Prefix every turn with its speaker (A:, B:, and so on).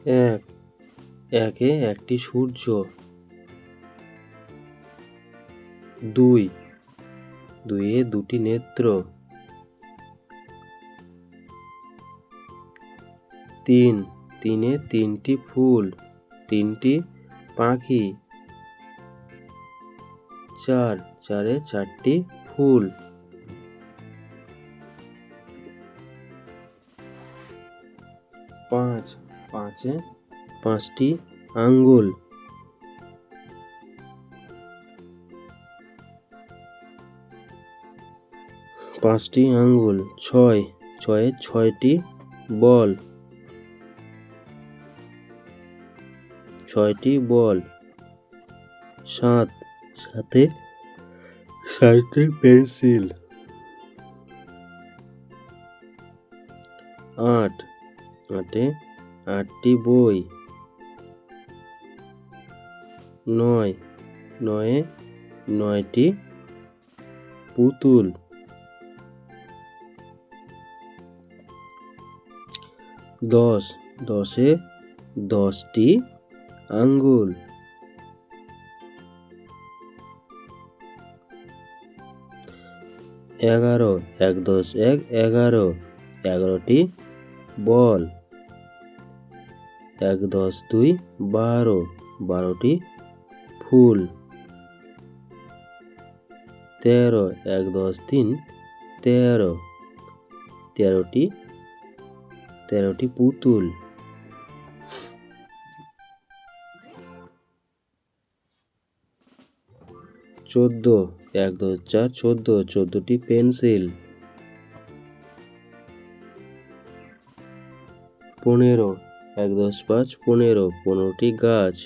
A: এক, একে একটি সূর্য। দুই, দুইয়ে দুটি নেত্র। তিন, তিনে তিনটি ফুল, তিনটি পাখি। চার, চারে চারটি ফুল। পাঁচ, পাঁচে পাঁচটি আঙ্গুল। পাঁচটি আঙ্গুল। ছয়, ছয়ে ছয়টি বল, ছয়টি বল। সাত, সাতে সাতটি পেন্সিল। আট, আটে আটটি বই। নয়, নয়ে নয়টি পুতুল। 10, দশে 10টি আঙ্গুল। 11, 1 10 1 11, 11টি বল। 1 10 2 12, 12টি ফুল। 13, 1 10 3 13, 13টি পুতুল। 14, 1 2 4 14, 14টি পেন্সিল। 15, 1 10 5 15, 15টি গাছ।